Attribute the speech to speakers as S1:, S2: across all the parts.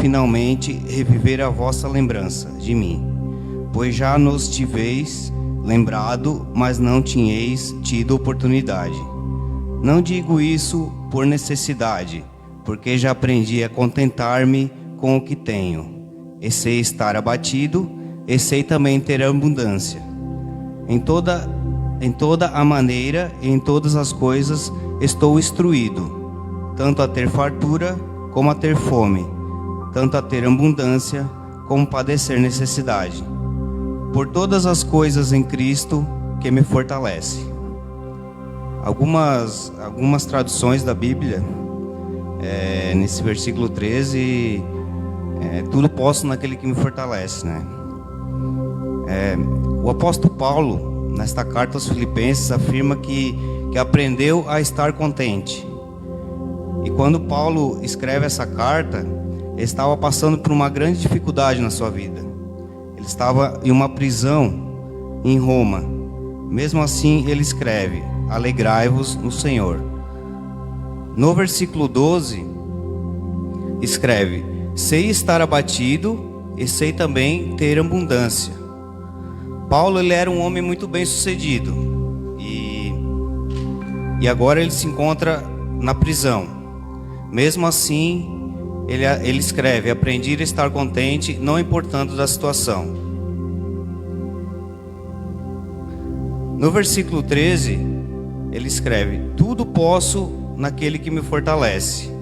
S1: finalmente reviver a vossa lembrança de mim, pois já nos tiveis lembrado, mas não tinhais tido oportunidade. Não digo isso por necessidade, porque já aprendi a contentar-me com o que tenho. E sei estar abatido, e sei também ter abundância. Em toda a maneira e em todas as coisas estou instruído, tanto a ter fartura como a ter fome, tanto a ter abundância como padecer necessidade. Por todas as coisas em Cristo que me fortalece. Algumas traduções da Bíblia, nesse versículo 13, tudo posso naquele que me fortalece, né? O apóstolo Paulo, nesta carta aos Filipenses, afirma que aprendeu a estar contente. E quando Paulo escreve essa carta, ele estava passando por uma grande dificuldade na sua vida. Ele estava em uma prisão em Roma. Mesmo assim, ele escreve: alegrai-vos no Senhor. No versículo 12, escreve: sei estar abatido e sei também ter abundância. Paulo, ele era um homem muito bem sucedido. E agora ele se encontra na prisão. Mesmo assim, ele escreve: aprendi a estar contente, não importando da situação. No versículo 13, ele escreve: tudo posso naquele que me fortalece.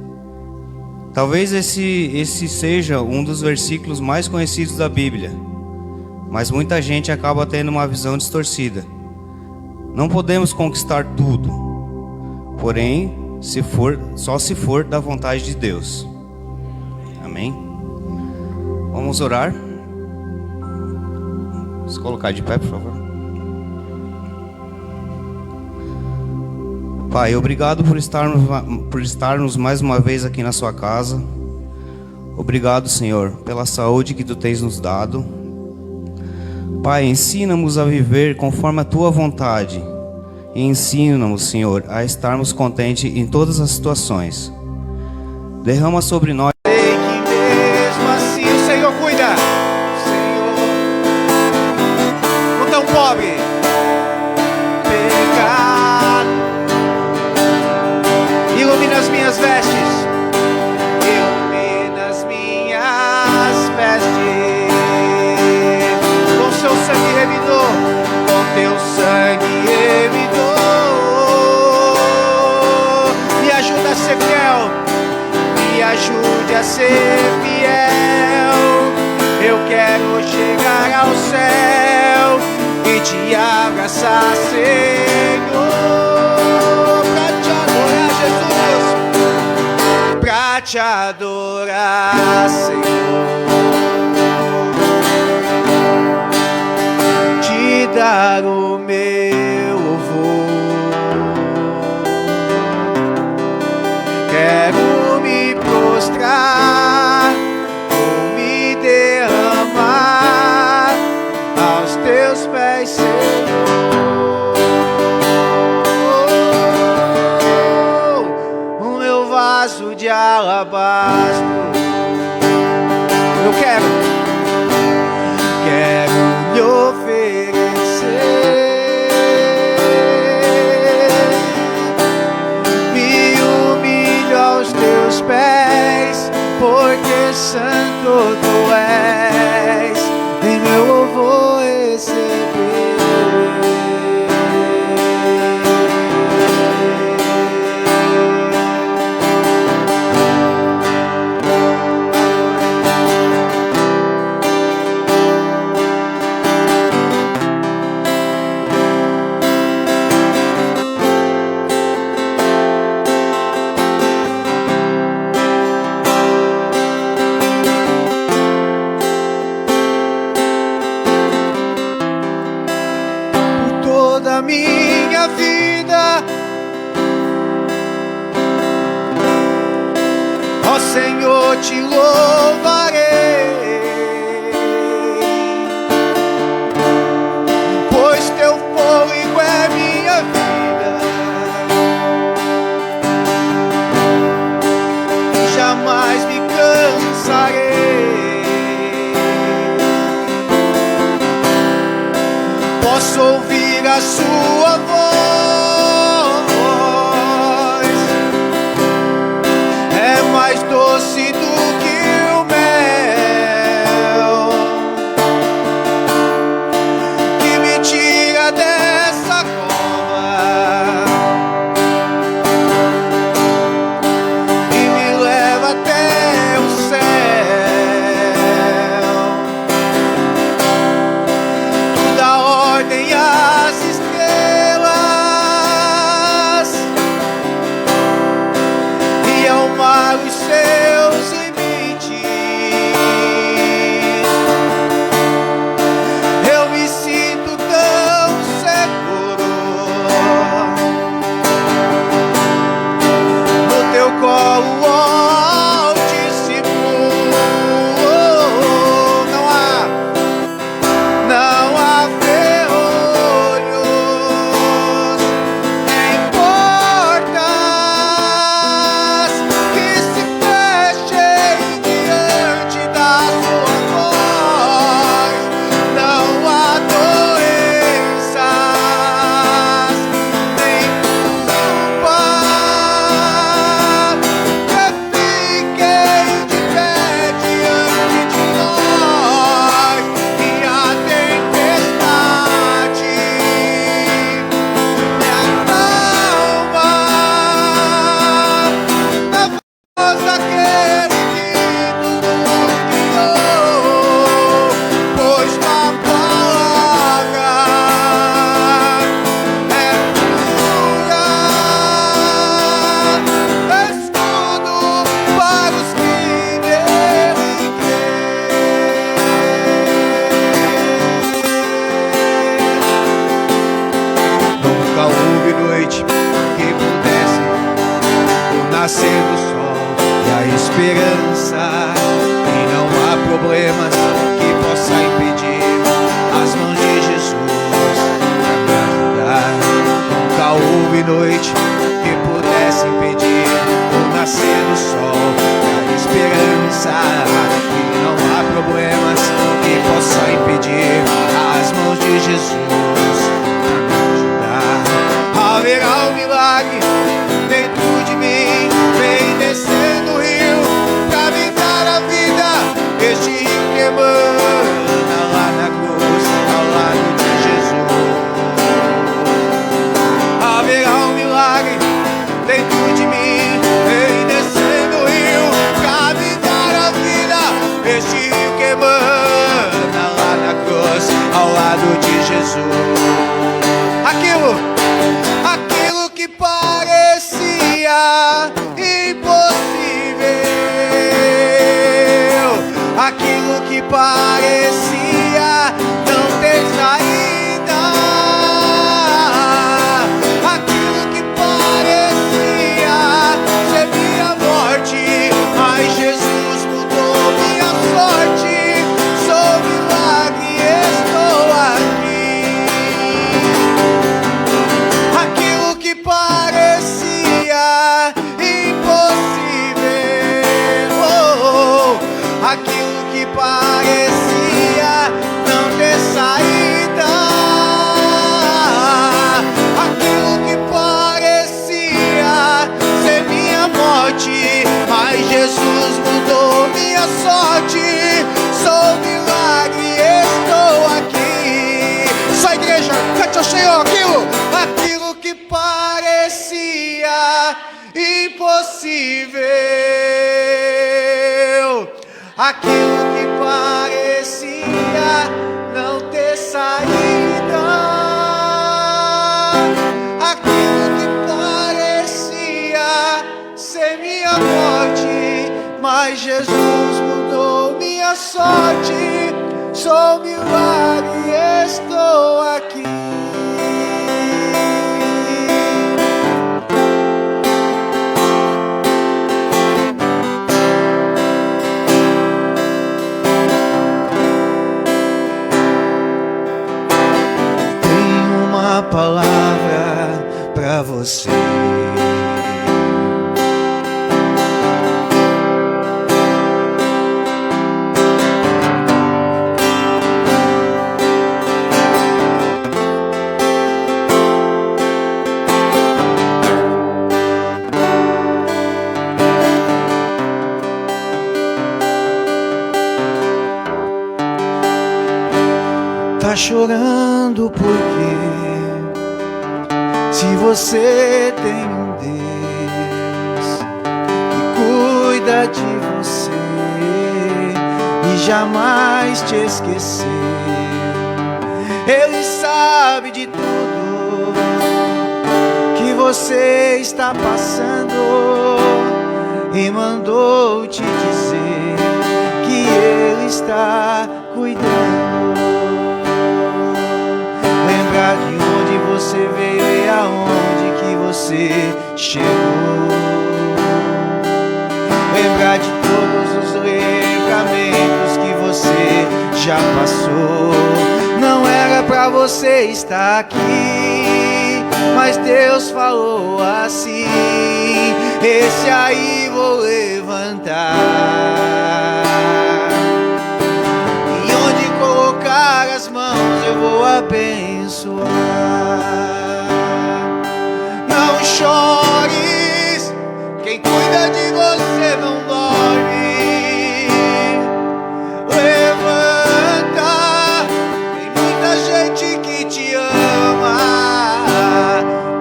S1: Talvez esse seja um dos versículos mais conhecidos da Bíblia, mas muita gente acaba tendo uma visão distorcida. Não podemos conquistar tudo, porém, só se for da vontade de Deus. Amém? Vamos orar. Vamos colocar de pé, por favor. Pai, obrigado por estarmos mais uma vez aqui na sua casa. Obrigado, Senhor, pela saúde que Tu tens nos dado. Pai, ensina-nos a viver conforme a Tua vontade. E ensina-nos, Senhor, a estarmos contentes em todas as situações. Derrama sobre nós.
S2: Sei que mesmo assim o Senhor cuida. Senhor, não tão pobre. Pecado ilumina as minhas vestes. Ilumina as minhas vestes. Com seu sangue remidor. Com teu sangue remidor. Me ajuda a ser fiel. Me ajude a ser fiel. Eu quero chegar ao céu e te abraçar, Senhor, pra te adorar, Jesus, pra te adorar, Senhor, te dar o meu louvor. Quero me prostrar ou me derramar aos teus pés, Senhor. O meu vaso de alabastro. Eu quero lhe oferecer. Teus pés, porque santo tu és, em meu louvor receber. Da minha vida, ó Senhor, te louvarei, pois teu fôlego é minha vida, jamais me cansarei posso ouvir a sua voz. É mais doce do que o mel, que me tira dessa cova e me leva até o céu. Tu dá ordem às estrelas e ao mar os seus limites. Eu me sinto tão seguro no teu colo, Altíssimo. Não há ferrolhos nem portas que se fechem diante da sua voz. Não há doenças nem culpa que fiquem de pé diante de nós. E a tempestade me acalma na voz daquele que nos guiou, pois tua palavra é pura, escudo para os que nele creem. Nunca houve noite que pudesse o nascer do sol e a esperança, e não há problemas que possa impedir as mãos de Jesus pra me ajudar. Nunca houve noite que pudesse impedir o nascer do sol e a esperança, e não há problemas que possa impedir as mãos de Jesus pra me ajudar. Haverá um milagre dentro de mim, vem descendo o rio pra me dar a vida. Este rio que emana lá na cruz, ao lado de Jesus. Haverá um milagre dentro de mim, vem descendo o rio pra me dar a vida. Este rio que emana lá na cruz, ao lado de Jesus. Aquilo que parecia impossível, aquilo que parecia não ter saída, aquilo que parecia ser minha morte, mas Jesus mudou minha sorte. Sou milagre, estou aqui. Aquilo que parecia impossível, aquilo que parecia não ter saída, aquilo que parecia ser minha morte, mas Jesus mudou minha sorte. Sou milagre, estou aqui. Só igreja, cante ao Senhor. Aquilo que parecia impossível, aquilo que parecia não ter saída, aquilo que parecia ser minha morte, mas Jesus mudou minha sorte. Sou milagre, estou aqui. Palavra pra você. Tá chorando porque se você tem um Deus que cuida de você e jamais te esqueceu, Ele sabe de tudo que você está passando e mandou te dizer que Ele está cuidando. Lembrar de onde você veio e aonde que você chegou. Lembrar de todos os livramentos que você já passou. Não era pra você estar aqui, mas Deus falou assim: esse aí vou levantar. E onde colocar as mãos eu vou abençoar. Não chores, quem cuida de você não dorme. Levanta, tem muita gente que te ama.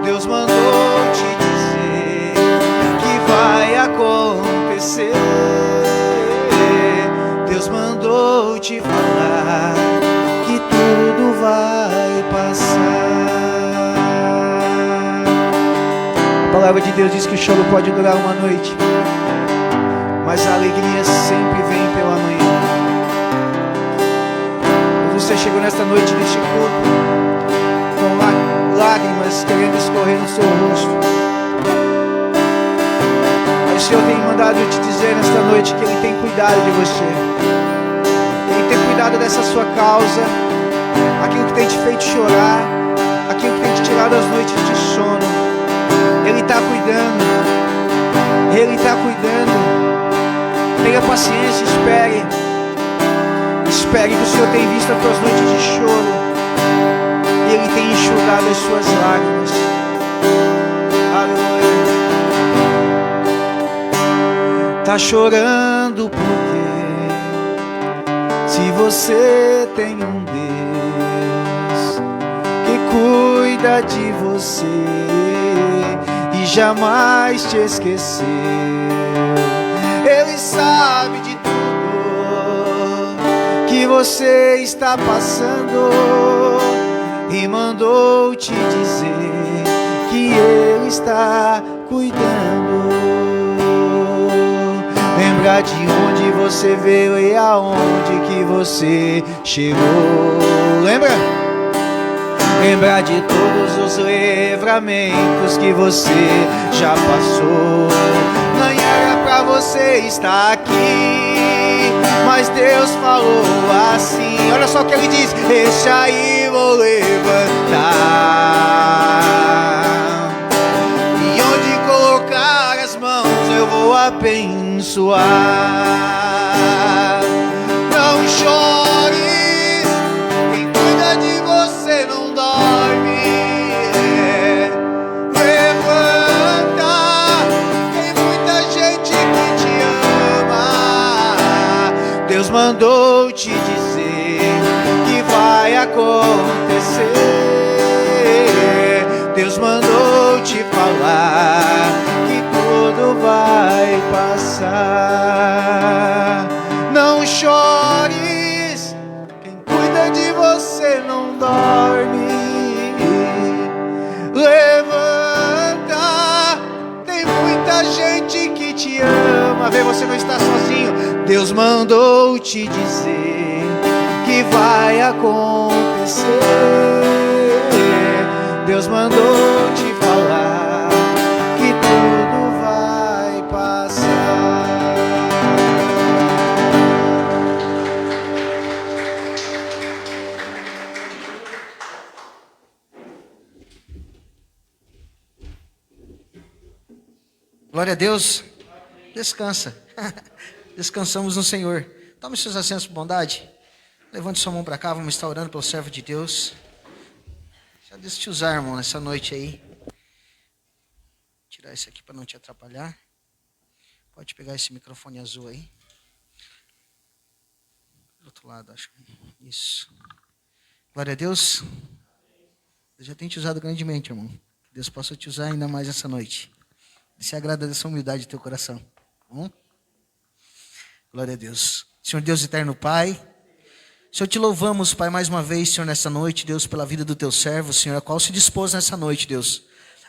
S2: Deus mandou te dizer que vai acontecer. Deus mandou te falar que tudo vai passar. A palavra de Deus diz que o choro pode durar uma noite, mas a alegria sempre vem pela manhã. Você chegou nesta noite, neste culto, com lágrimas querendo escorrer no seu rosto, mas o Senhor tem mandado eu te dizer nesta noite que Ele tem cuidado de você. Ele tem cuidado dessa sua causa, aquilo que tem te feito chorar, aquilo que tem te tirado as noites de sono. Ele está cuidando. Ele está cuidando. Tenha paciência, espere. Espere que o Senhor tem visto as tuas noites de choro. E Ele tem enxugado as suas lágrimas. Aleluia. Tá chorando porque se você tem um Deus que cuida de você e jamais te esqueceu, Ele sabe de tudo que você está passando e mandou te dizer que Ele está cuidando. Lembrar de onde você veio e aonde que você chegou. Lembra? Lembrar de todos os livramentos que você já passou. Não era pra você estar aqui, mas Deus falou assim. Olha só o que Ele diz: esse aí vou levantar, e onde colocar as mãos eu vou abençoar. Não chores, quem cuida de você não dorme. Levanta, tem muita gente que te ama. Deus mandou te dizer que vai acontecer. Deus mandou te falar que tudo vai passar. Não chores, quem cuida de você não dorme. Levanta, tem muita gente que te ama. Vê, você não está sozinho. Deus mandou te dizer que vai acontecer. Deus mandou te falar que tudo vai passar. Glória a Deus. Descansa. Descansamos no Senhor. Tome seus assentos por bondade. Levante sua mão para cá. Vamos estar orando pelo servo de Deus. Já deixa eu te usar, irmão, nessa noite aí. Vou tirar esse aqui para não te atrapalhar. Pode pegar esse microfone azul aí. Do outro lado, acho. Isso.
S3: Glória a Deus. Eu já tenho te usado grandemente, irmão. Que Deus possa te usar ainda mais essa noite. Se agrada dessa humildade do teu coração. Tá bom? Glória a Deus. Senhor Deus eterno Pai, Senhor, te louvamos, Pai, mais uma vez, Senhor, nessa noite, Deus, pela vida do teu servo, Senhor, a qual se dispôs nessa noite, Deus,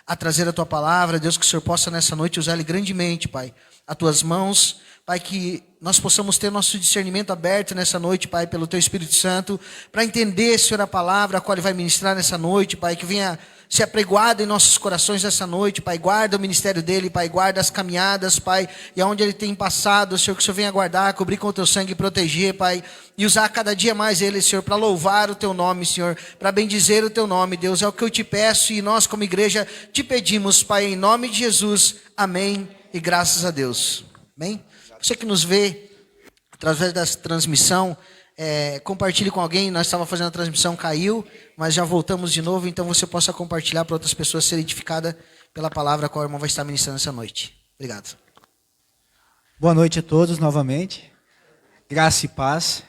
S3: a trazer a tua palavra, Deus, que o Senhor possa nessa noite usar ele grandemente, Pai, as tuas mãos, Pai, que nós possamos ter nosso discernimento aberto nessa noite, Pai, pelo teu Espírito Santo, para entender, Senhor, a palavra a qual ele vai ministrar nessa noite, Pai, que venha ser apregoado em nossos corações nessa noite, Pai, guarda o ministério dele, Pai, guarda as caminhadas, Pai, e aonde ele tem passado, Senhor, que o Senhor venha guardar, cobrir com o teu sangue e proteger, Pai, e usar cada dia mais ele, Senhor, para louvar o teu nome, Senhor, para bendizer o teu nome, Deus, é o que eu te peço e nós como igreja te pedimos, Pai, em nome de Jesus, amém e graças a Deus, amém? Você que nos vê através da transmissão, compartilhe com alguém. Nós estávamos fazendo a transmissão, caiu, mas já voltamos de novo, então você possa compartilhar para outras pessoas serem edificadas pela palavra a qual o irmão vai estar ministrando essa noite. Obrigado.
S4: Boa noite a todos novamente, graça e paz.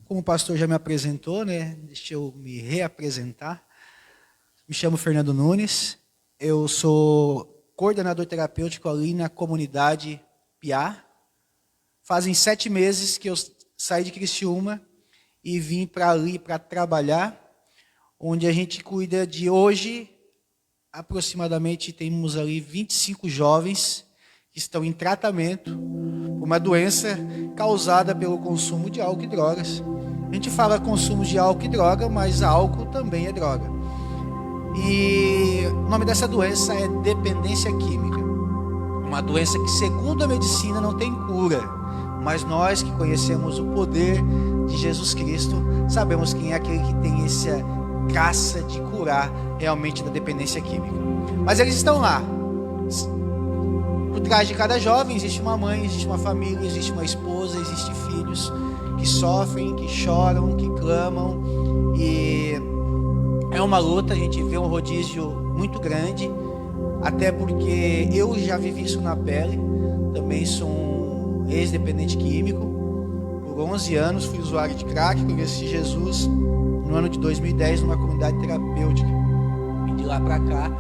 S4: Como o pastor já me apresentou, né? Deixa eu me reapresentar. Me chamo Fernando Nunes, eu sou coordenador terapêutico ali na comunidade Piá. Fazem 7 meses que eu saí de Criciúma e vim para ali para trabalhar, onde a gente cuida de hoje, aproximadamente temos ali 25 jovens que estão em tratamento por uma doença causada pelo consumo de álcool e drogas. A gente fala consumo de álcool e droga, mas álcool também é droga. E o nome dessa doença é dependência química. Uma doença que, segundo a medicina, não tem cura. Mas nós que conhecemos o poder de Jesus Cristo, sabemos quem é aquele que tem essa graça de curar realmente da dependência química. Mas eles estão lá. Por trás de cada jovem existe uma mãe, existe uma família, existe uma esposa, existem filhos que sofrem, que choram, que clamam. E é uma luta, a gente vê um rodízio muito grande, até porque eu já vivi isso na pele, também sou um ex-dependente químico, por 11 anos fui usuário de crack, conheci Jesus no ano de 2010 numa comunidade terapêutica. Vim de lá para cá,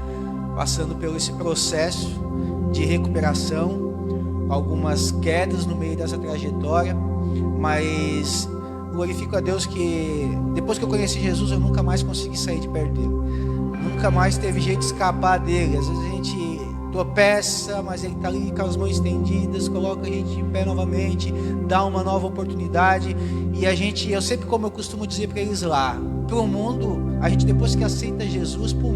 S4: passando pelo esse processo de recuperação, algumas quedas no meio dessa trajetória, mas glorifico a Deus que depois que eu conheci Jesus eu nunca mais consegui sair de perto dele, nunca mais teve jeito de escapar dele. Às vezes a gente tropeça, mas ele está ali com as mãos estendidas, coloca a gente de pé novamente, dá uma nova oportunidade. E eu sempre, como eu costumo dizer para eles lá, para o mundo, a gente depois que aceita Jesus, para o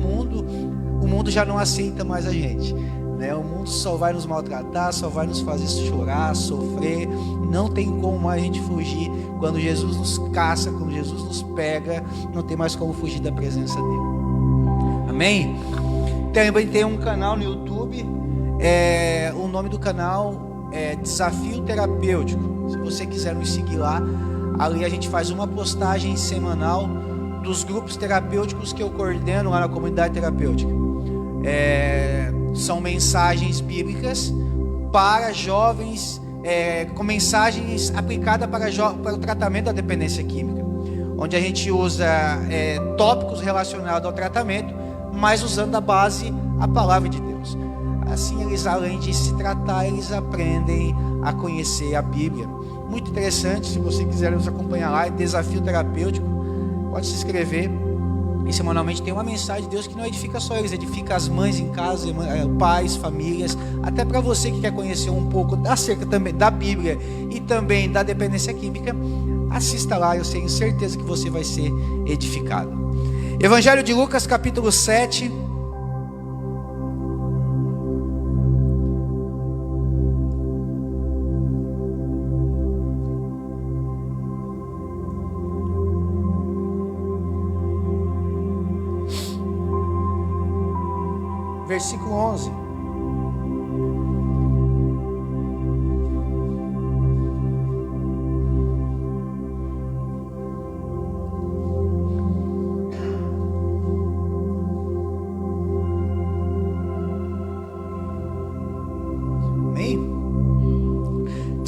S4: mundo já não aceita mais a gente, né? O mundo só vai nos maltratar, só vai nos fazer chorar, sofrer. Não tem como mais a gente fugir. Quando Jesus nos caça, quando Jesus nos pega, não tem mais como fugir da presença dele. Amém? Também tem um canal no YouTube, o nome do canal é Desafio Terapêutico. Se você quiser nos seguir lá, ali a gente faz uma postagem semanal dos grupos terapêuticos que eu coordeno lá na comunidade terapêutica. São mensagens bíblicas para jovens, com mensagens aplicadas para o tratamento da dependência química, onde a gente usa tópicos relacionados ao tratamento, mas usando a base a palavra de Deus. Assim eles, além de se tratar, eles aprendem a conhecer a Bíblia. Muito interessante. Se você quiser nos acompanhar lá, é Desafio Terapêutico, pode se inscrever. E semanalmente tem uma mensagem de Deus que não edifica só eles, edifica as mães em casa, pais, famílias. Até para você que quer conhecer um pouco acerca também da Bíblia e também da dependência química, assista lá, eu tenho certeza que você vai ser edificado. Evangelho de Lucas, capítulo 7. Versículo 11.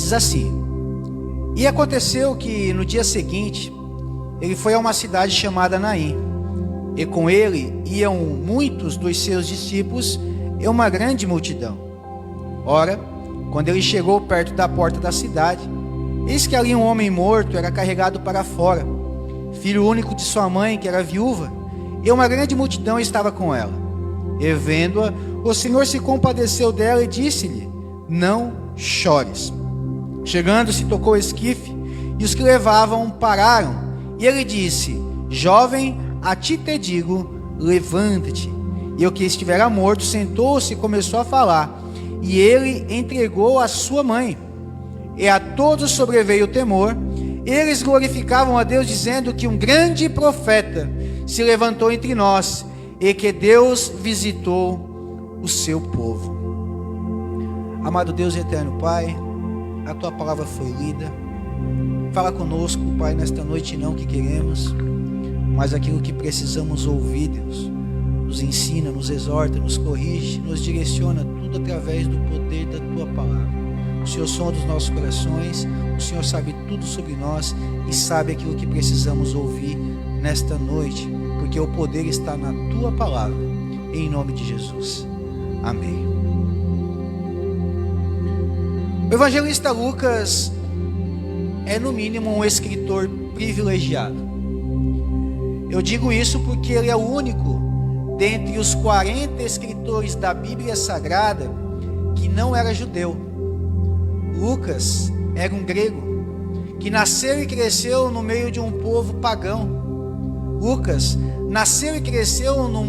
S4: Diz assim: e aconteceu que no dia seguinte ele foi a uma cidade chamada Naim, e com ele iam muitos dos seus discípulos e uma grande multidão. Ora, quando ele chegou perto da porta da cidade, eis que ali um homem morto era carregado para fora, filho único de sua mãe, que era viúva, e uma grande multidão estava com ela. E vendo-a, o Senhor se compadeceu dela e disse-lhe: não chores. Chegando-se, tocou o esquife, e os que levavam pararam. E ele disse: jovem, a ti te digo, levanta-te. E o que estivera morto sentou-se e começou a falar, e ele entregou a sua mãe. E a todos sobreveio o temor. Eles glorificavam a Deus, dizendo que um grande profeta se levantou entre nós, e que Deus visitou o seu povo. Amado Deus e eterno Pai, a Tua palavra foi lida. Fala conosco, Pai, nesta noite, não o que queremos, mas aquilo que precisamos ouvir, Deus. Nos ensina, nos exorta, nos corrige, nos direciona, tudo através do poder da Tua palavra. O Senhor sonda os nossos corações, o Senhor sabe tudo sobre nós e sabe aquilo que precisamos ouvir nesta noite, porque o poder está na Tua palavra, em nome de Jesus. Amém. O evangelista Lucas é, no mínimo, um escritor privilegiado. Eu digo isso porque ele é o único dentre os 40 escritores da Bíblia Sagrada que não era judeu. Lucas era um grego que nasceu e cresceu no meio de um povo pagão. Lucas nasceu e cresceu no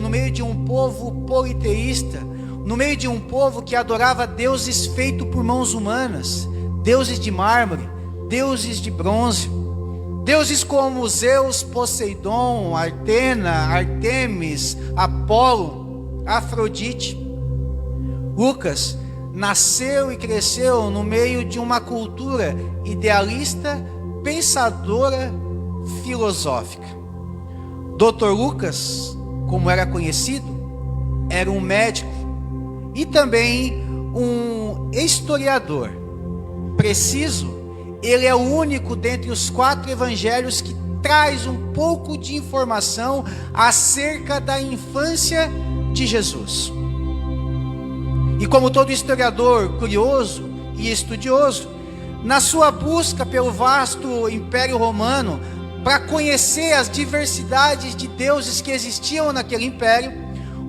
S4: meio de um povo politeísta, no meio de um povo que adorava deuses feitos por mãos humanas, deuses de mármore, deuses de bronze, deuses como Zeus, Poseidon, Atena, Artemis, Apolo, Afrodite. Lucas nasceu e cresceu no meio de uma cultura idealista, pensadora, filosófica. Dr. Lucas, como era conhecido, era um médico e também um historiador. Preciso, ele é o único dentre os 4 evangelhos que traz um pouco de informação acerca da infância de Jesus. E como todo historiador curioso e estudioso, na sua busca pelo vasto Império Romano, para conhecer as diversidades de deuses que existiam naquele império,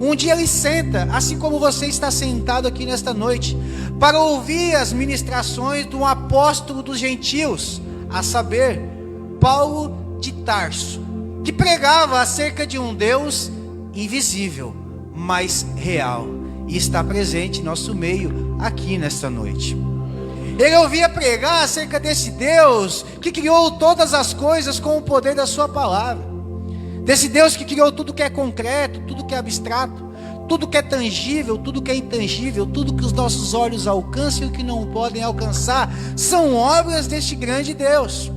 S4: um dia ele senta, assim como você está sentado aqui nesta noite, para ouvir as ministrações de um apóstolo dos gentios, a saber, Paulo de Tarso, que pregava acerca de um Deus invisível, mas real, e está presente em nosso meio aqui nesta noite. Ele ouvia pregar acerca desse Deus que criou todas as coisas com o poder da sua palavra, desse Deus que criou tudo que é concreto, tudo que é abstrato, tudo que é tangível, tudo que é intangível, tudo que os nossos olhos alcançam e o que não podem alcançar, são obras deste grande Deus.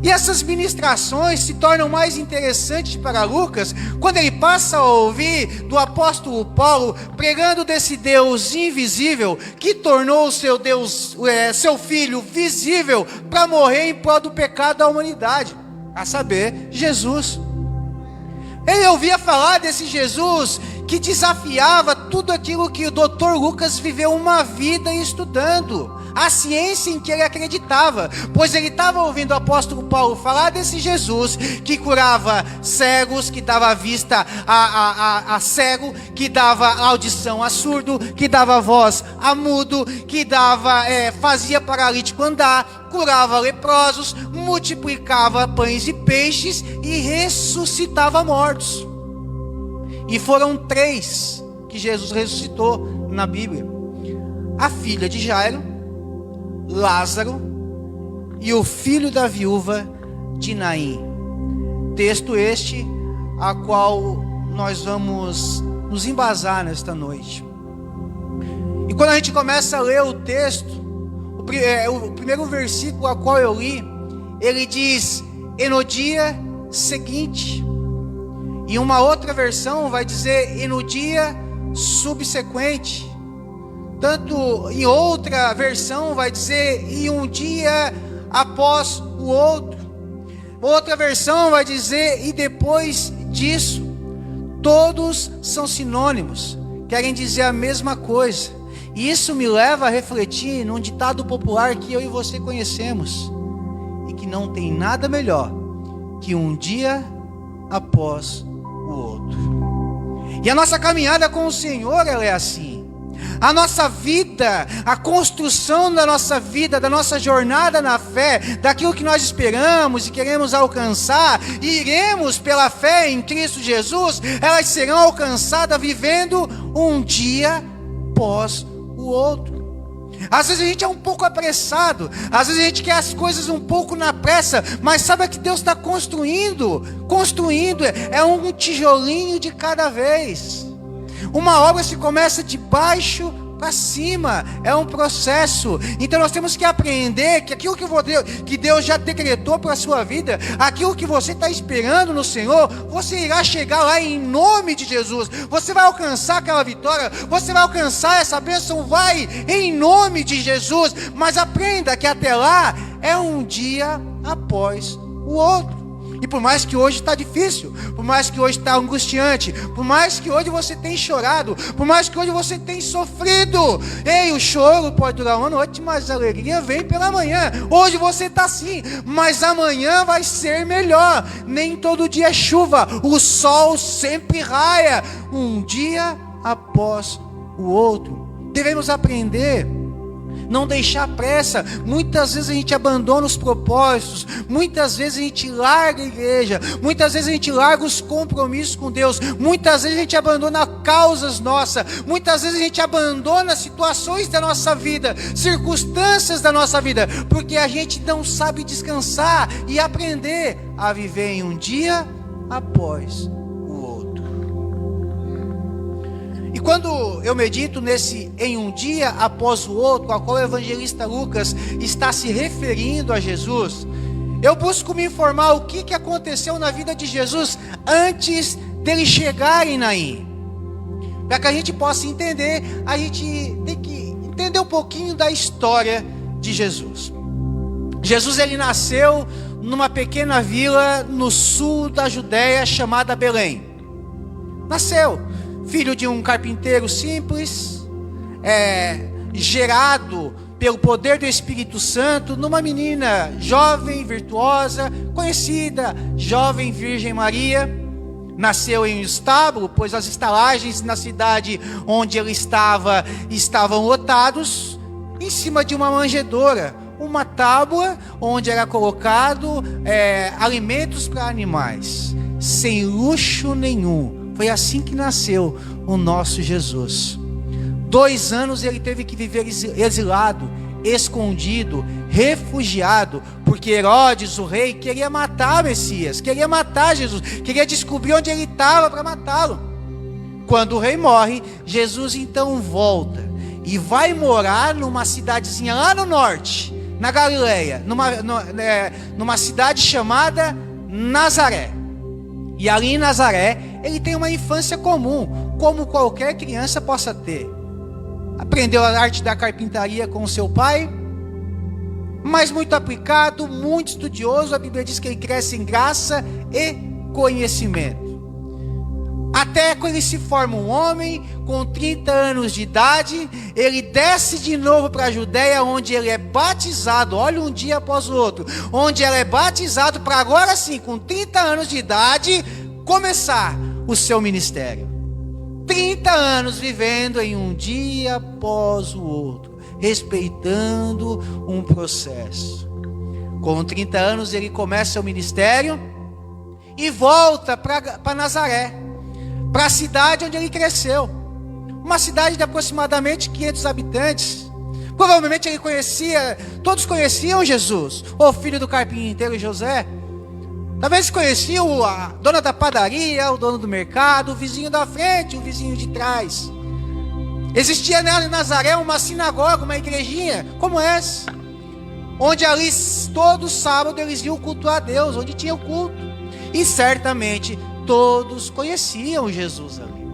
S4: E essas ministrações se tornam mais interessantes para Lucas quando ele passa a ouvir do apóstolo Paulo pregando desse Deus invisível que tornou o seu Deus, seu Filho visível para morrer em prol do pecado da humanidade, a saber, Jesus. Ele ouvia falar desse Jesus que desafiava tudo aquilo que o Dr. Lucas viveu uma vida estudando, a ciência em que ele acreditava, pois ele estava ouvindo o apóstolo Paulo falar desse Jesus que curava cegos, que dava vista a cego, que dava audição a surdo, que dava voz a mudo, que fazia paralítico andar, curava leprosos, multiplicava pães e peixes e ressuscitava mortos. E foram 3 que Jesus ressuscitou na Bíblia: a filha de Jairo, Lázaro e o filho da viúva de Naim. Texto este a qual nós vamos nos embasar nesta noite. E quando a gente começa a ler o texto, o primeiro versículo a qual eu li, ele diz: e no dia seguinte. E uma outra versão vai dizer: e no dia subsequente. Tanto em outra versão vai dizer: e um dia após o outro. Outra versão vai dizer, e depois disso. Todos são sinônimos, querem dizer a mesma coisa. E isso me leva a refletir num ditado popular que eu e você conhecemos, e que não tem nada melhor que um dia após o outro. E a nossa caminhada com o Senhor, ela é assim. A nossa vida, a construção da nossa vida, da nossa jornada na fé, daquilo que nós esperamos e queremos alcançar, e iremos pela fé em Cristo Jesus, elas serão alcançadas vivendo um dia após o outro. Às vezes a gente é um pouco apressado, às vezes a gente quer as coisas um pouco na pressa, mas sabe que Deus está construindo, é um tijolinho de cada vez. Uma obra se começa de baixo para cima, é um processo. Então nós temos que aprender que aquilo que Deus já decretou para a sua vida, aquilo que você está esperando no Senhor, você irá chegar lá em nome de Jesus. Você vai alcançar aquela vitória, você vai alcançar essa bênção, vai em nome de Jesus. Mas aprenda que até lá é um dia após o outro. E por mais que hoje está difícil, por mais que hoje está angustiante, por mais que hoje você tenha chorado, por mais que hoje você tenha sofrido, ei, o choro pode durar uma noite, mas a alegria vem pela manhã. Hoje você está assim, mas amanhã vai ser melhor. Nem todo dia é chuva, o sol sempre raia, um dia após o outro. Devemos aprender, não deixar pressa. Muitas vezes a gente abandona os propósitos, muitas vezes a gente larga a igreja, muitas vezes a gente larga os compromissos com Deus, muitas vezes a gente abandona causas nossas, muitas vezes a gente abandona situações da nossa vida, circunstâncias da nossa vida, porque a gente não sabe descansar e aprender a viver em um dia após o outro. E quando eu medito nesse em um dia após o outro, a qual o evangelista Lucas está se referindo a Jesus, eu busco me informar o que aconteceu na vida de Jesus antes dele chegar em Naim. Para que a gente possa entender, a gente tem que entender um pouquinho da história de Jesus. Jesus, ele nasceu numa pequena vila no sul da Judéia chamada Belém. Nasceu filho de um carpinteiro simples, gerado pelo poder do Espírito Santo, numa menina jovem, virtuosa, conhecida, jovem Virgem Maria. Nasceu em um estábulo, pois as estalagens na cidade onde ele estava estavam lotados, em cima de uma manjedoura, uma tábua onde era colocado alimentos para animais, sem luxo nenhum. Foi assim que nasceu o nosso Jesus. 2 anos ele teve que viver exilado, escondido, refugiado, porque Herodes, o rei, queria matar Messias, queria matar Jesus, queria descobrir onde ele estava para matá-lo. Quando o rei morre, Jesus então volta e vai morar numa cidadezinha lá no norte, na Galileia, numa cidade chamada Nazaré. E ali em Nazaré, ele tem uma infância comum, como qualquer criança possa ter. Aprendeu a arte da carpintaria com o seu pai, mas muito aplicado, muito estudioso. A Bíblia diz que ele cresce em graça e conhecimento. Até quando ele se forma um homem, com 30 anos de idade, ele desce de novo para a Judéia, onde ele é batizado. Olha, um dia após o outro, onde ele é batizado, para agora sim, com 30 anos de idade, começar o seu ministério. 30 anos vivendo em um dia após o outro, respeitando um processo. Com 30 anos ele começa o ministério e volta para Nazaré, para a cidade onde ele cresceu. Uma cidade de aproximadamente 500 habitantes. Provavelmente ele todos conheciam Jesus, o filho do carpinteiro José. Talvez conheciam a dona da padaria, o dono do mercado, o vizinho da frente, o vizinho de trás. Existia em Nazaré uma sinagoga, uma igrejinha como essa, onde ali todo sábado eles iam cultuar a Deus, onde tinha o culto. E certamente todos conheciam Jesus ali.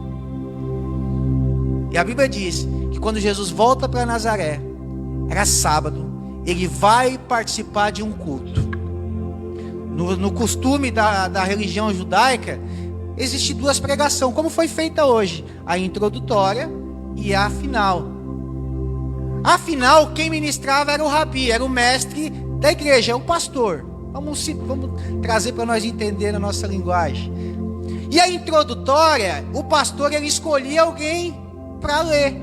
S4: E a Bíblia diz que quando Jesus volta para Nazaré, era sábado, ele vai participar de um culto. No costume da religião judaica, existem duas pregações, como foi feita hoje, a introdutória e a final. A final, quem ministrava era o rabi, era o mestre da igreja, é o pastor. Vamos trazer para nós entender a nossa linguagem. E a introdutória, o pastor ele escolhia alguém para ler.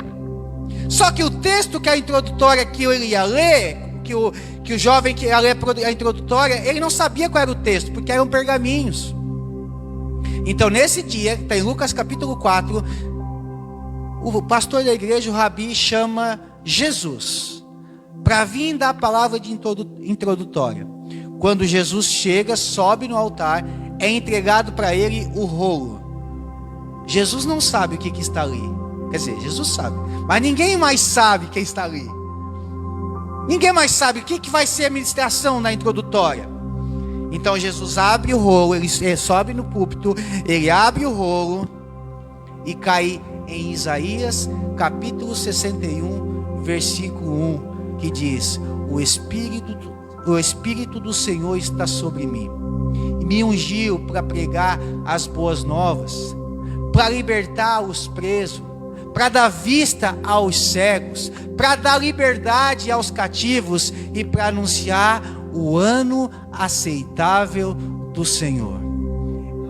S4: Só que o texto que a introdutória que ele ia ler, que o jovem que ia ler a introdutória, ele não sabia qual era o texto, porque eram pergaminhos. Então nesse dia, está em Lucas capítulo 4, o pastor da igreja, o rabi, chama Jesus para vir dar a palavra de introdutória. Quando Jesus chega, sobe no altar, é entregado para ele o rolo. Jesus não sabe o que está ali. Quer dizer, Jesus sabe, mas ninguém mais sabe quem está ali. Ninguém mais sabe o que vai ser a ministração na introdutória. Então Jesus abre o rolo, ele sobe no púlpito, ele abre o rolo e cai em Isaías capítulo 61, versículo 1, que diz: o Espírito do Senhor está sobre mim, e me ungiu para pregar as boas novas, para libertar os presos, para dar vista aos cegos, para dar liberdade aos cativos e para anunciar o ano aceitável do Senhor.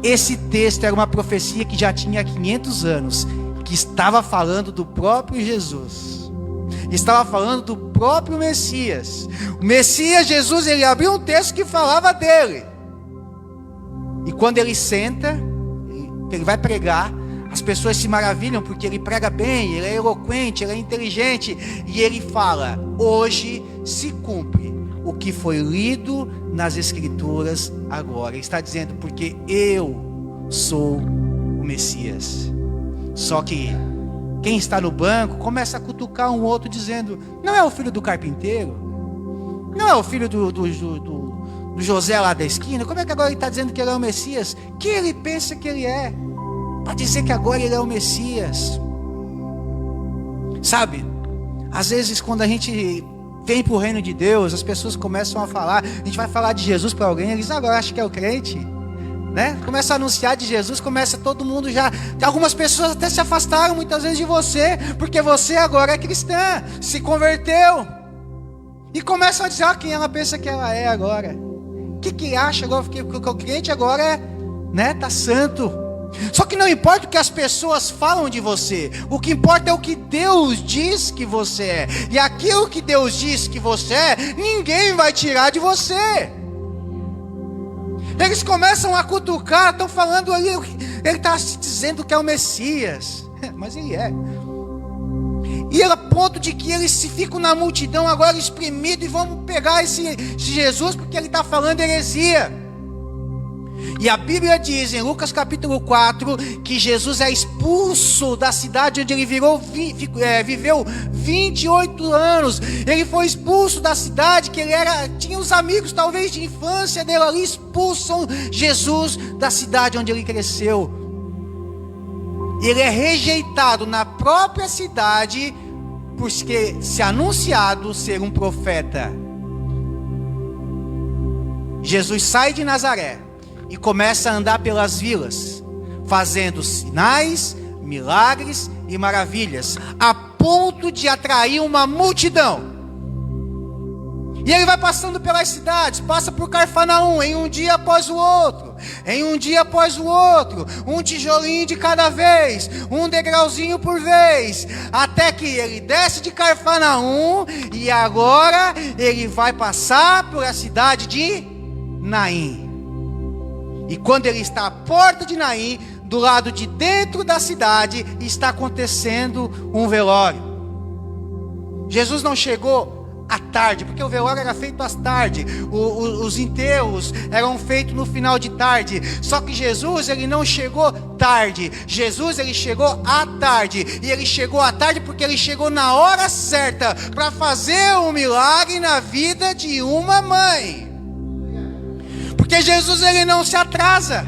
S4: Esse texto era uma profecia que já tinha 500 anos, que estava falando do próprio Jesus, estava falando do próprio Messias. O Messias Jesus, ele abriu um texto que falava dele, e quando ele senta, ele vai pregar, as pessoas se maravilham porque ele prega bem, ele é eloquente, ele é inteligente, e ele fala: hoje se cumpre o que foi lido nas Escrituras agora. Ele está dizendo: porque eu sou o Messias. Só que quem está no banco começa a cutucar um outro dizendo: não é o filho do carpinteiro? Não é o filho do José lá da esquina? Como é que agora ele está dizendo que ele é o Messias? Quem ele pensa que ele é para dizer que agora ele é o Messias? Sabe, às vezes quando a gente vem para o reino de Deus, as pessoas começam a falar, a gente vai falar de Jesus para alguém, eles agora acham que é o crente, né? Começa a anunciar de Jesus, começa todo mundo já, algumas pessoas até se afastaram muitas vezes de você, porque você agora é cristã, se converteu, e começam a dizer quem ela pensa que ela é agora, o que acha agora, que o crente agora é, né, tá santo. Só que não importa o que as pessoas falam de você, o que importa é o que Deus diz que você é, e aquilo que Deus diz que você é, ninguém vai tirar de você. Eles começam a cutucar, estão falando ali, ele está se dizendo que é o Messias, mas ele é. E a ponto de que eles se ficam na multidão agora espremidos e vamos pegar esse Jesus porque ele está falando heresia. E a Bíblia diz em Lucas capítulo 4 que Jesus é expulso da cidade onde ele viveu 28 anos. Ele foi expulso da cidade que ele tinha os amigos talvez de infância dele ali, expulsam Jesus da cidade onde ele cresceu. Ele é rejeitado na própria cidade por se anunciado ser um profeta. Jesus sai de Nazaré e começa a andar pelas vilas, fazendo sinais, milagres e maravilhas, a ponto de atrair uma multidão. E ele vai passando pelas cidades, passa por Cafarnaum, em um dia após o outro, um tijolinho de cada vez, um degrauzinho por vez, até que ele desce de Cafarnaum, e agora ele vai passar por a cidade de Naim. E quando ele está à porta de Naim, do lado de dentro da cidade, está acontecendo um velório. Jesus não chegou à tarde, porque o velório era feito às tardes, os enterros eram feitos no final de tarde. Só que Jesus, ele não chegou tarde, Jesus, ele chegou à tarde. E ele chegou à tarde porque ele chegou na hora certa, para fazer um milagre na vida de uma mãe. Porque Jesus, ele não se atrasa,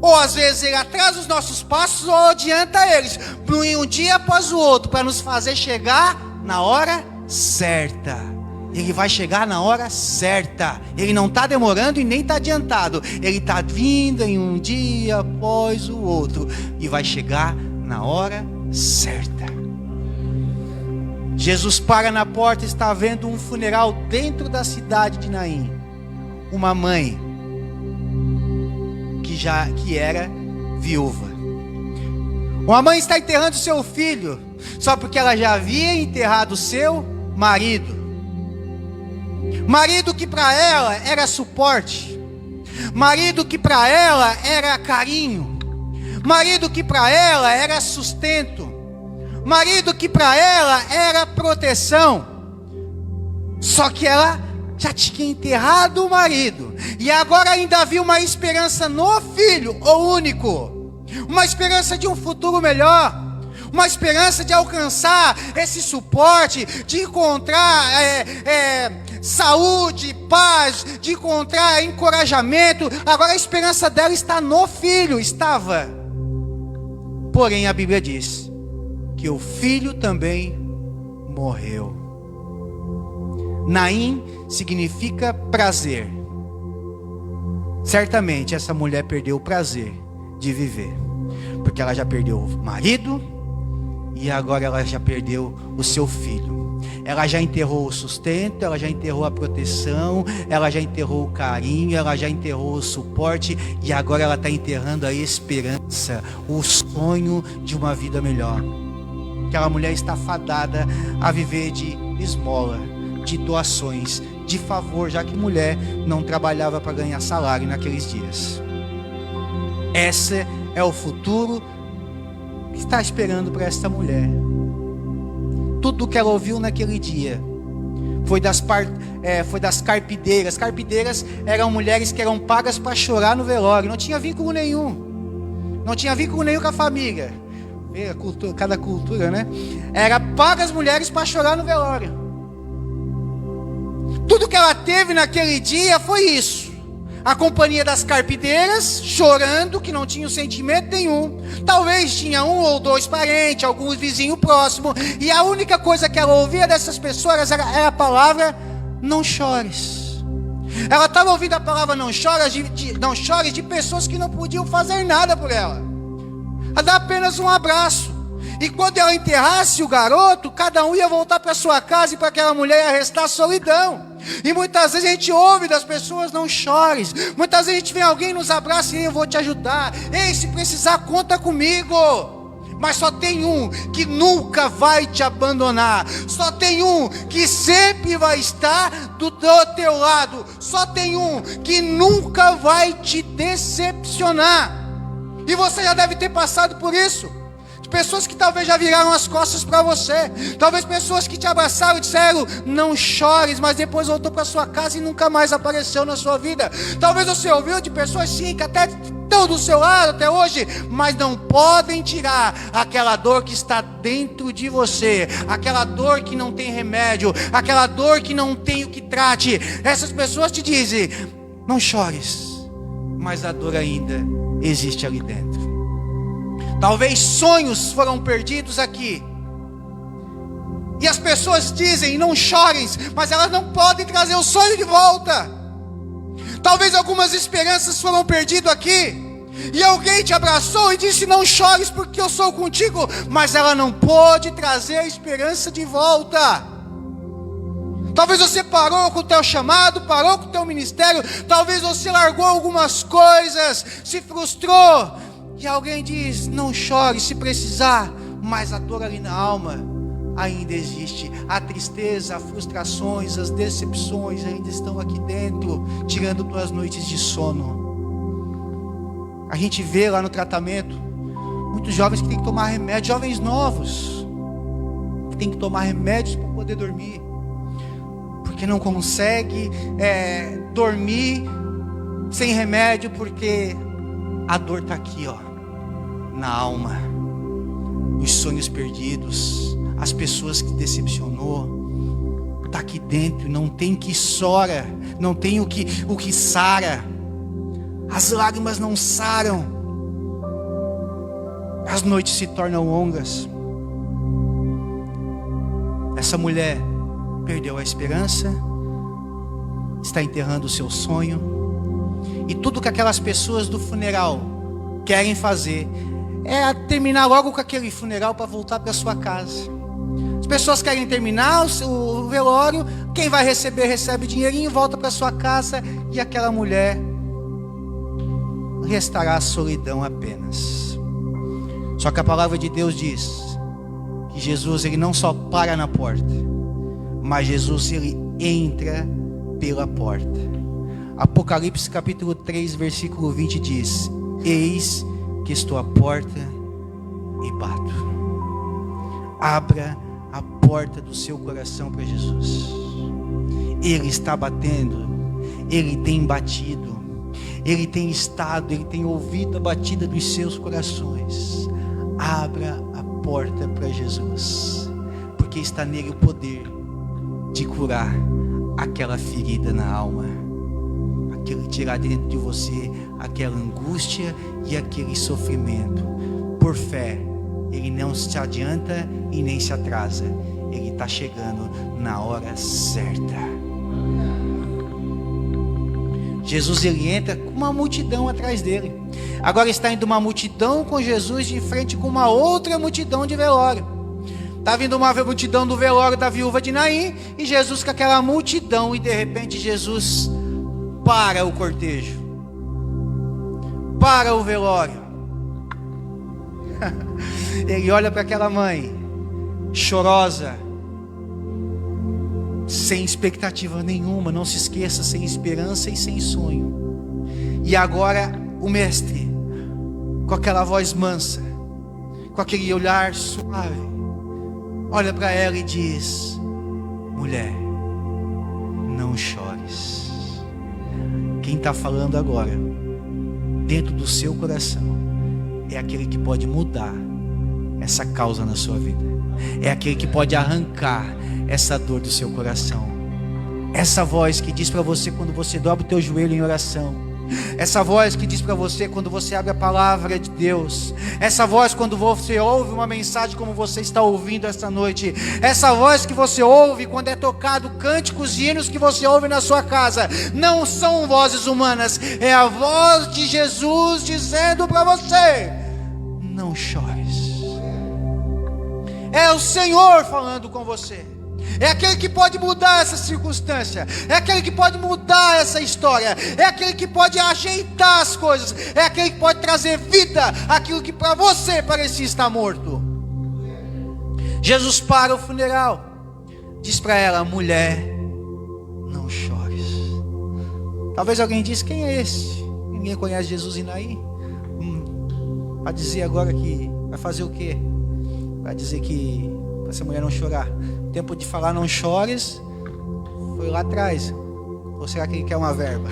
S4: ou às vezes ele atrasa os nossos passos, ou adianta eles, um dia após o outro, para nos fazer chegar na hora certa. Ele vai chegar na hora certa. Ele não está demorando e nem está adiantado. Ele está vindo em um dia após o outro. E vai chegar na hora certa. Jesus para na porta e está vendo um funeral dentro da cidade de Naim. Uma mãe que era viúva. Uma mãe está enterrando seu filho, só porque ela já havia enterrado seu marido. Marido que para ela era suporte. Marido que para ela era carinho. Marido que para ela era sustento. Marido que para ela era proteção. Só que ela já tinha enterrado o marido. E agora ainda havia uma esperança no filho, o único. Uma esperança de um futuro melhor. Uma esperança de alcançar esse suporte, de encontrar saúde, paz, de encontrar encorajamento. Agora a esperança dela está no filho, estava. Porém a Bíblia diz que o filho também morreu. Naim significa prazer. Certamente essa mulher perdeu o prazer de viver, porque ela já perdeu o marido e agora ela já perdeu o seu filho. Ela já enterrou o sustento, ela já enterrou a proteção, ela já enterrou o carinho, ela já enterrou o suporte e agora ela está enterrando a esperança, o sonho de uma vida melhor. Aquela mulher está fadada a viver de esmola, de doações, de favor, já que mulher não trabalhava para ganhar salário naqueles dias. Esse é o futuro que está esperando para esta mulher. Tudo que ela ouviu naquele dia foi das carpideiras. Carpideiras eram mulheres que eram pagas para chorar no velório. Não tinha vínculo nenhum. Não tinha vínculo nenhum com a família. Cada cultura, né? Era pagas mulheres para chorar no velório. Tudo que ela teve naquele dia foi isso. A companhia das carpideiras, chorando, que não tinha sentimento nenhum. Talvez tinha um ou dois parentes, alguns vizinhos próximos. E a única coisa que ela ouvia dessas pessoas era a palavra, não chores. Ela estava ouvindo a palavra não chores de pessoas que não podiam fazer nada por ela. A dar apenas um abraço. E quando ela enterrasse o garoto, cada um ia voltar para sua casa e para aquela mulher ia restar solidão. E muitas vezes a gente ouve das pessoas, não chores. Muitas vezes a gente vê alguém, nos abraça e eu vou te ajudar. Ei, se precisar, conta comigo. Mas só tem um que nunca vai te abandonar. Só tem um que sempre vai estar do teu lado. Só tem um que nunca vai te decepcionar. E você já deve ter passado por isso. Pessoas que talvez já viraram as costas para você. Talvez pessoas que te abraçaram e disseram, não chores, mas depois voltou para sua casa e nunca mais apareceu na sua vida. Talvez você ouviu de pessoas sim, que até estão do seu lado até hoje, mas não podem tirar aquela dor que está dentro de você. Aquela dor que não tem remédio. Aquela dor que não tem o que trate. Essas pessoas te dizem, não chores, mas a dor ainda existe ali dentro. Talvez sonhos foram perdidos aqui. E as pessoas dizem, não chorem, mas elas não podem trazer o sonho de volta. Talvez algumas esperanças foram perdidas aqui. E alguém te abraçou e disse, não chores porque eu sou contigo. Mas ela não pode trazer a esperança de volta. Talvez você parou com o teu chamado, parou com o teu ministério. Talvez você largou algumas coisas, se frustrou. E alguém diz, não chore se precisar, mas a dor ali na alma ainda existe. A tristeza, as frustrações, as decepções ainda estão aqui dentro, tirando tuas noites de sono. A gente vê lá no tratamento, muitos jovens que têm que tomar remédio, jovens novos, que têm que tomar remédios para poder dormir, porque não consegue dormir sem remédio, porque a dor está aqui, ó, na alma. Os sonhos perdidos, as pessoas que decepcionou, está aqui dentro. Não tem que sora, não tem o que sara. As lágrimas não saram. As noites se tornam longas. Essa mulher perdeu a esperança, está enterrando o seu sonho, e tudo que aquelas pessoas do funeral querem fazer é terminar logo com aquele funeral para voltar para sua casa. As pessoas querem terminar o velório, quem vai receber, recebe dinheirinho, volta para sua casa, e aquela mulher restará a solidão apenas. Só que a palavra de Deus diz que Jesus, ele não só para na porta, mas Jesus, ele entra pela porta. Apocalipse capítulo 3, versículo 20 diz: eis que estou à porta e bato. Abra a porta do seu coração para Jesus. Ele está batendo, ele tem batido, ele tem estado, ele tem ouvido a batida dos seus corações. Abra a porta para Jesus, porque está nele o poder de curar aquela ferida na alma, aquele tirar dentro de você aquela angústia e aquele sofrimento. Por fé, ele não se adianta e nem se atrasa, ele está chegando na hora certa. Jesus, ele entra com uma multidão atrás dele. Agora está indo uma multidão com Jesus de frente com uma outra multidão de velório. Está vindo uma multidão do velório da viúva de Naim, e Jesus com aquela multidão, e de repente Jesus para o cortejo, para o velório. Ele olha para aquela mãe chorosa, sem expectativa nenhuma, não se esqueça, sem esperança e sem sonho. E agora o mestre, com aquela voz mansa, com aquele olhar suave, olha para ela e diz: mulher, não chores. Quem está falando agora, dentro do seu coração, é aquele que pode mudar essa causa na sua vida. É aquele que pode arrancar essa dor do seu coração. Essa voz que diz para você quando você dobra o teu joelho em oração. Essa voz que diz para você quando você abre a palavra de Deus. Essa voz quando você ouve uma mensagem como você está ouvindo esta noite. Essa voz que você ouve quando é tocado cânticos e hinos que você ouve na sua casa. Não são vozes humanas, é a voz de Jesus dizendo para você: não chores. É o Senhor falando com você. É aquele que pode mudar essa circunstância. É aquele que pode mudar essa história. É aquele que pode ajeitar as coisas. É aquele que pode trazer vida àquilo que para você parecia estar morto. Jesus para o funeral, diz para ela: mulher, não chores. Talvez alguém disse: quem é esse? Ninguém conhece Jesus em Naim. Vai dizer agora que vai fazer o quê? Vai dizer que para essa mulher não chorar. O tempo de falar não chores foi lá atrás. Ou será que ele quer uma verba?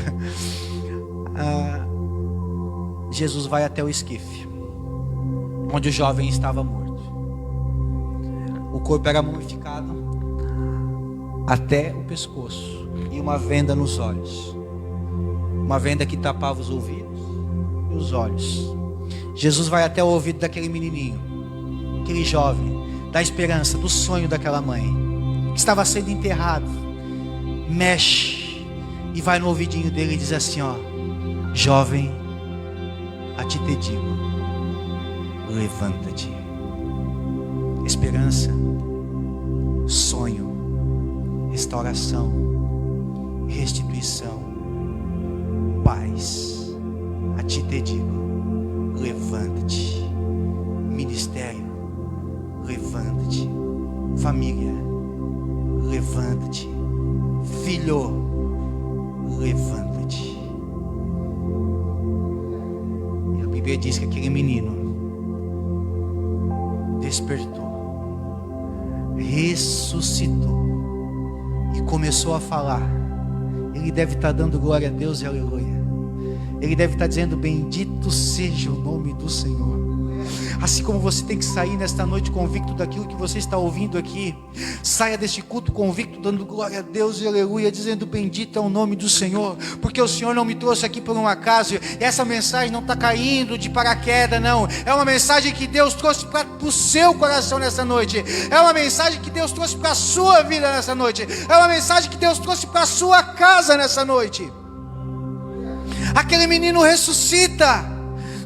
S4: Jesus vai até o esquife, onde o jovem estava morto. O corpo era mumificado até o pescoço, e uma venda nos olhos, uma venda que tapava os ouvidos e os olhos. Jesus vai até o ouvido daquele menininho, aquele jovem, da esperança, do sonho daquela mãe, que estava sendo enterrado. Mexe e vai no ouvidinho dele e diz assim: ó, jovem, a ti te digo, levanta-te. Esperança, sonho, restauração, restituição, paz. A ti te digo, levanta-te. Ministério, levanta-te. Família, levanta-te. Filho, levanta-te. E a Bíblia diz que aquele menino despertou, ressuscitou e começou a falar. Ele deve estar dando glória a Deus e aleluia. Ele deve estar dizendo: bendito seja o nome do Senhor. Assim como você tem que sair nesta noite convicto daquilo que você está ouvindo aqui, saia deste culto convicto, dando glória a Deus e aleluia, dizendo bendito é o nome do Senhor, porque o Senhor não me trouxe aqui por um acaso. E essa mensagem não está caindo de paraquedas, não. É uma mensagem que Deus trouxe para o seu coração nessa noite. É uma mensagem que Deus trouxe para a sua vida nessa noite. É uma mensagem que Deus trouxe para a sua casa nessa noite. Aquele menino ressuscita,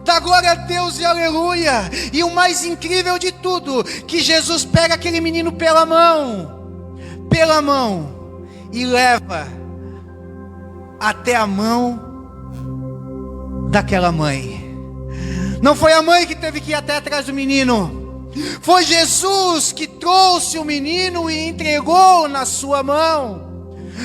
S4: dá glória a Deus e aleluia. E o mais incrível de tudo, que Jesus pega aquele menino pela mão, e leva até a mão daquela mãe. Não foi a mãe que teve que ir até atrás do menino, foi Jesus que trouxe o menino e entregou na sua mão.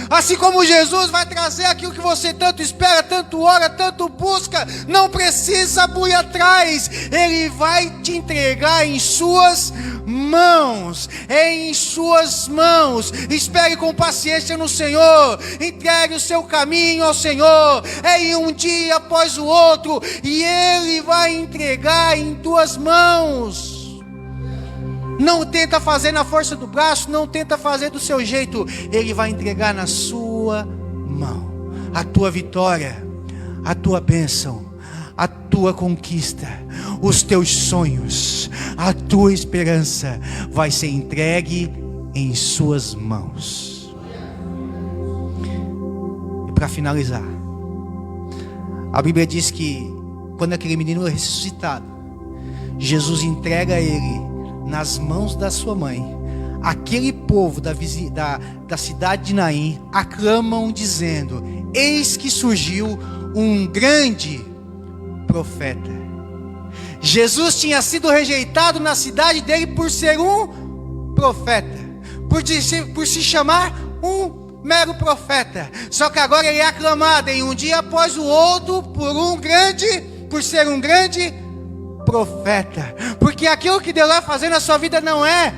S4: Assim como Jesus vai trazer aquilo que você tanto espera, tanto ora, tanto busca, não precisa ir atrás, Ele vai te entregar em suas mãos, em suas mãos. Espere com paciência no Senhor, entregue o seu caminho ao Senhor, em um dia após o outro, e Ele vai entregar em tuas mãos. Não tenta fazer na força do braço, não tenta fazer do seu jeito, Ele vai entregar na sua mão a tua vitória, a tua bênção, a tua conquista, os teus sonhos, a tua esperança vai ser entregue em suas mãos. E para finalizar, a Bíblia diz que quando aquele menino é ressuscitado, Jesus entrega a ele nas mãos da sua mãe. Aquele povo da cidade de Naim aclamam dizendo: eis que surgiu um grande profeta. Jesus tinha sido rejeitado na cidade dele por ser um profeta, por se chamar um mero profeta. Só que agora ele é aclamado em um dia após o outro por ser um grande profeta. Porque aquilo que Deus vai fazer na sua vida não é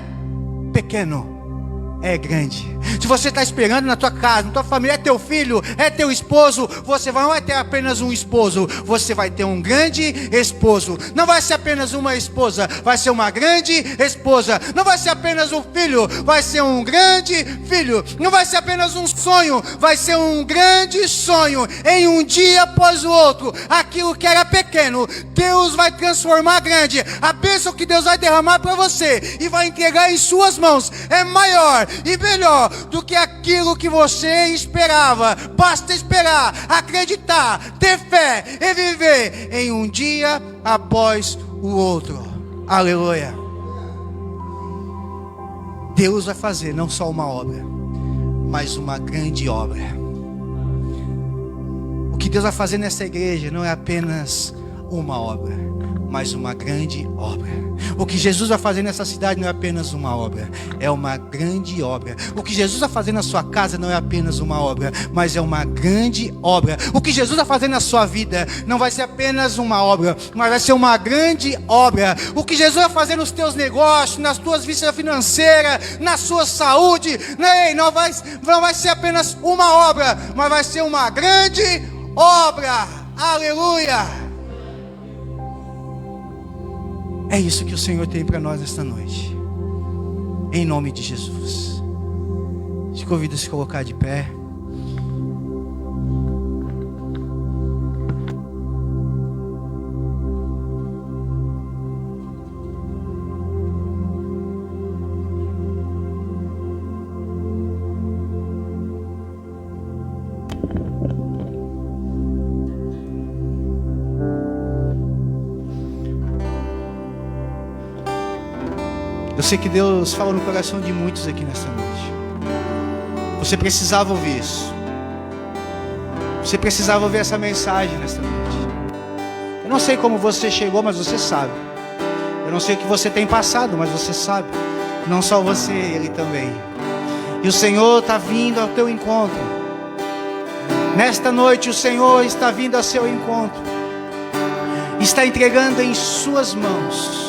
S4: pequeno, é grande. Se você está esperando na tua casa, na tua família, é teu filho, é teu esposo, você não vai ter apenas um esposo, você vai ter um grande esposo. Não vai ser apenas uma esposa, vai ser uma grande esposa. Não vai ser apenas um filho, vai ser um grande filho. Não vai ser apenas um sonho, vai ser um grande sonho. Em um dia após o outro, aquilo que era pequeno, Deus vai transformar grande. A bênção que Deus vai derramar para você e vai entregar em suas mãos é maior e melhor do que aquilo que você esperava. Basta esperar, acreditar, ter fé e viver em um dia após o outro. Aleluia. Deus vai fazer não só uma obra, mas uma grande obra. O que Deus vai fazer nessa igreja não é apenas uma obra, mas uma grande obra. O que Jesus vai fazer nessa cidade não é apenas uma obra, é uma grande obra. O que Jesus vai fazer na sua casa não é apenas uma obra, mas é uma grande obra. O que Jesus vai fazer na sua vida não vai ser apenas uma obra, mas vai ser uma grande obra. O que Jesus vai fazer nos teus negócios, nas tuas vistas financeiras, na sua saúde, não vai ser apenas uma obra, mas vai ser uma grande obra. Aleluia. É isso que o Senhor tem para nós esta noite, em nome de Jesus. Te convido a se colocar de pé. Eu sei que Deus fala no coração de muitos aqui nesta noite. Você precisava ouvir isso. Você precisava ouvir essa mensagem nesta noite. Eu não sei como você chegou, mas você sabe. Eu não sei o que você tem passado, mas você sabe. Não só você, Ele também. E o Senhor está vindo ao teu encontro. Nesta noite o Senhor está vindo ao seu encontro. Está entregando em suas mãos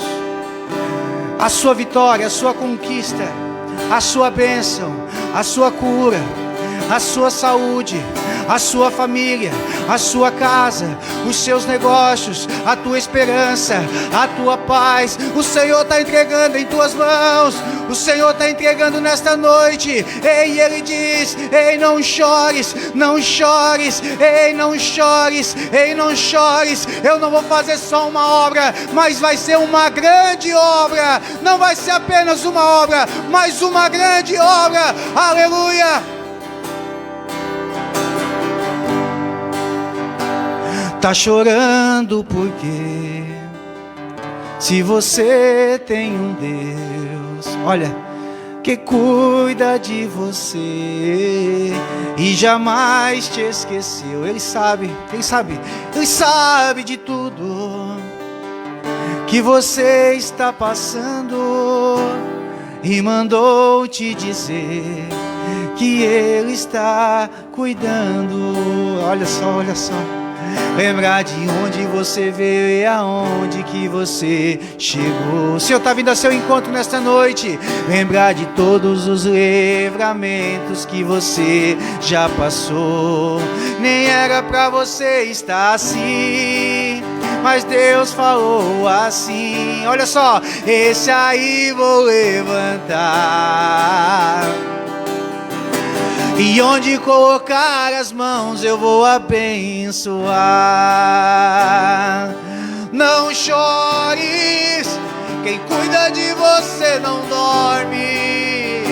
S4: a sua vitória, a sua conquista, a sua bênção, a sua cura, a sua saúde, a sua família, a sua casa, os seus negócios, a tua esperança, a tua paz. O Senhor está entregando em tuas mãos. O Senhor está entregando nesta noite. Ei, Ele diz: ei, não chores, não chores, ei, não chores, ei, não chores. Eu não vou fazer só uma obra, mas vai ser uma grande obra. Não vai ser apenas uma obra, mas uma grande obra. Aleluia. Tá chorando porque se você tem um Deus, olha, que cuida de você e jamais te esqueceu. Ele sabe, quem sabe? Ele sabe de tudo que você está passando e mandou te dizer que Ele está cuidando. Olha só, olha só. Lembrar de onde você veio e aonde que você chegou. O Senhor está vindo ao seu encontro nesta noite. Lembrar de todos os livramentos que você já passou. Nem era pra você estar assim, mas Deus falou assim. Olha só, esse aí vou levantar, e onde colocar as mãos eu vou abençoar. Não chores, quem cuida de você não dorme.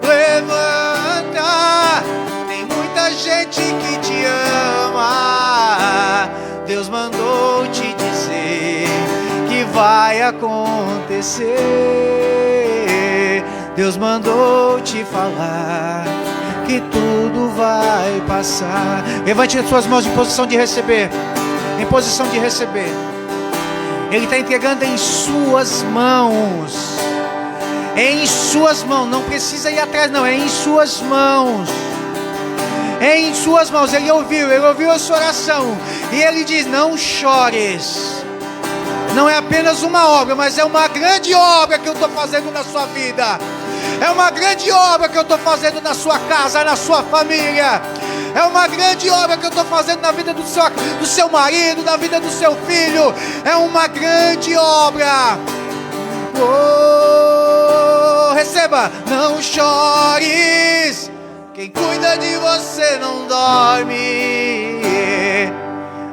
S4: Levanta, tem muita gente que te ama. Deus mandou te dizer que vai acontecer. Deus mandou te falar que tudo vai passar. Levante as suas mãos em posição de receber. Em posição de receber. Ele está entregando em suas mãos. É em suas mãos. Não precisa ir atrás não. É em suas mãos. É em suas mãos. Ele ouviu a sua oração. E Ele diz: não chores. Não é apenas uma obra, mas é uma grande obra que eu estou fazendo na sua vida. É uma grande obra que eu estou fazendo na sua casa, na sua família. É uma grande obra que eu estou fazendo na vida do seu marido, na vida do seu filho. É uma grande obra. Oh, receba. Não chores, quem cuida de você não dorme.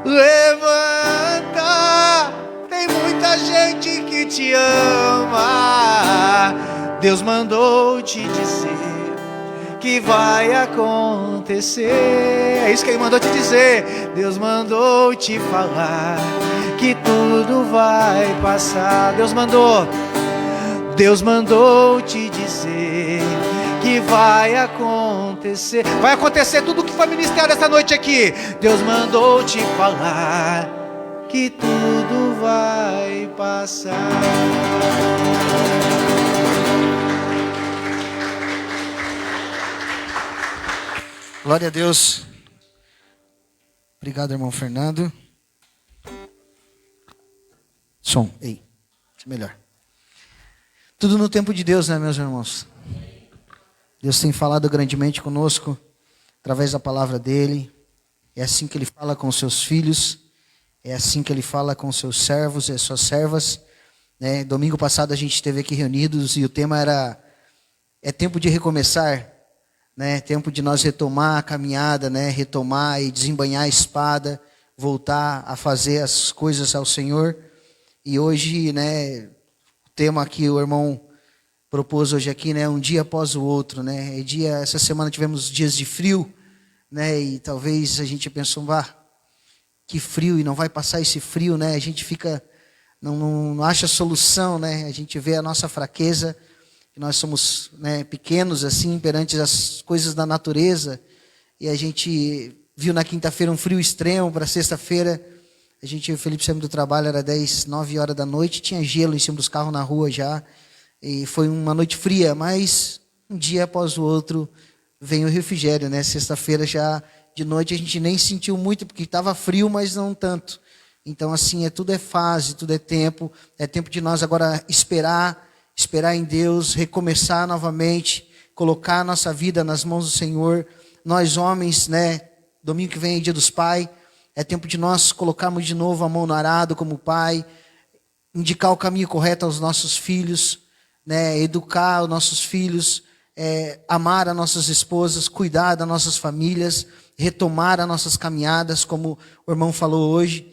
S4: Levanta, tem muita gente que te ama. Deus mandou te dizer que vai acontecer. É isso que Ele mandou te dizer. Deus mandou te falar que tudo vai passar. Deus mandou te dizer que vai acontecer. Vai acontecer tudo o que foi ministrado esta noite aqui. Deus mandou te falar que tudo vai passar.
S3: Glória a Deus. Obrigado, irmão Fernando. Som, ei, melhor. Tudo no tempo de Deus, né, meus irmãos? Deus tem falado grandemente conosco através da palavra dele. É assim que Ele fala com os seus filhos. É assim que Ele fala com os seus servos e as suas servas. Né? Domingo passado a gente esteve aqui reunidos e o tema era: é tempo de recomeçar. Né, tempo de nós retomar a caminhada, né, retomar e desembainhar a espada, voltar a fazer as coisas ao Senhor. E hoje, né, o tema que o irmão propôs hoje aqui, né, um dia após o outro, né, essa semana tivemos dias de frio, né, e talvez a gente pensou, que frio, e não vai passar esse frio, né, a gente fica, não acha solução, né, a gente vê a nossa fraqueza, que nós somos, né, pequenos assim perante as coisas da natureza, e a gente viu na quinta-feira um frio extremo. Para sexta-feira o Felipe saiu do trabalho, era 9 horas da noite, tinha gelo em cima dos carros na rua já, e foi uma noite fria, mas um dia após o outro vem o refrigério, né? Sexta-feira já de noite a gente nem sentiu muito, porque estava frio, mas não tanto. Então assim, tudo é fase, tudo é tempo de nós agora esperar em Deus, recomeçar novamente, colocar a nossa vida nas mãos do Senhor, nós homens, né? Domingo que vem é dia dos pais. É tempo de nós colocarmos de novo a mão no arado como pai, indicar o caminho correto aos nossos filhos, né? Educar os nossos filhos, amar as nossas esposas, cuidar das nossas famílias, retomar as nossas caminhadas, como o irmão falou hoje.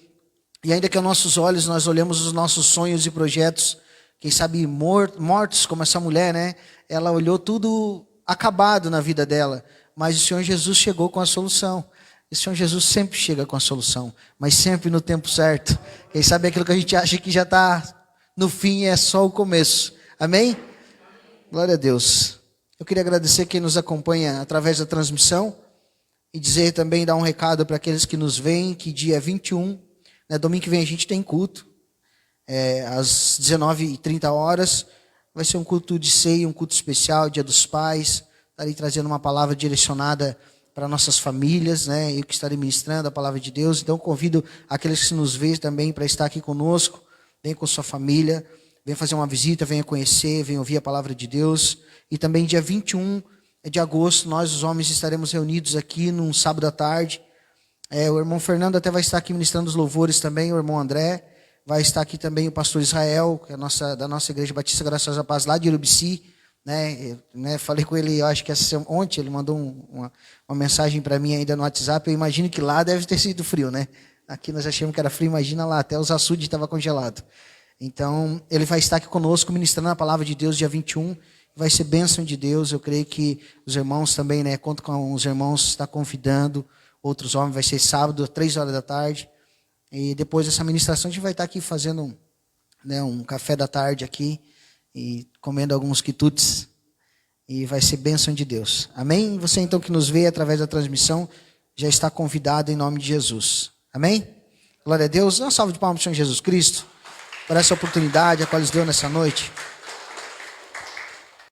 S3: E ainda que aos nossos olhos nós olhemos os nossos sonhos e projetos, quem sabe mortos, como essa mulher, né? Ela olhou tudo acabado na vida dela, mas o Senhor Jesus chegou com a solução. O Senhor Jesus sempre chega com a solução, mas sempre no tempo certo. Quem sabe aquilo que a gente acha que já está no fim é só o começo. Amém? Glória a Deus. Eu queria agradecer quem nos acompanha através da transmissão e dizer também, dar um recado para aqueles que nos veem, que dia 21, né, domingo que vem a gente tem culto, às 19h30, vai ser um culto de ceia, um culto especial, dia dos pais, estarei trazendo uma palavra direcionada para nossas famílias, né? Eu que estarei ministrando a palavra de Deus. Então convido aqueles que nos veem também para estar aqui conosco. Venha com sua família, venha fazer uma visita, venha conhecer, venha ouvir a palavra de Deus. E também dia 21 de agosto, nós os homens estaremos reunidos aqui num sábado à tarde. O irmão Fernando até vai estar aqui ministrando os louvores também, o irmão André. Vai estar aqui também o pastor Israel, que é da nossa igreja Batista Graçosa Paz, lá de Urubici. Falei com ele, eu acho que ontem ele mandou uma mensagem para mim ainda no WhatsApp. Eu imagino que lá deve ter sido frio, né? Aqui nós achamos que era frio, imagina lá, até os açudes estavam congelados. Então, ele vai estar aqui conosco, ministrando a palavra de Deus dia 21. Vai ser bênção de Deus. Eu creio que os irmãos também, né? Conto com os irmãos, está convidando outros homens. Vai ser sábado, 15h. E depois dessa ministração, a gente vai estar aqui fazendo um café da tarde aqui. E comendo alguns quitutes, e vai ser bênção de Deus. Amém? Você então que nos vê através da transmissão, já está convidado em nome de Jesus. Amém? Glória a Deus. Dá uma salva de palmas para o Senhor Jesus Cristo, por essa oportunidade a qual nos deu nessa noite.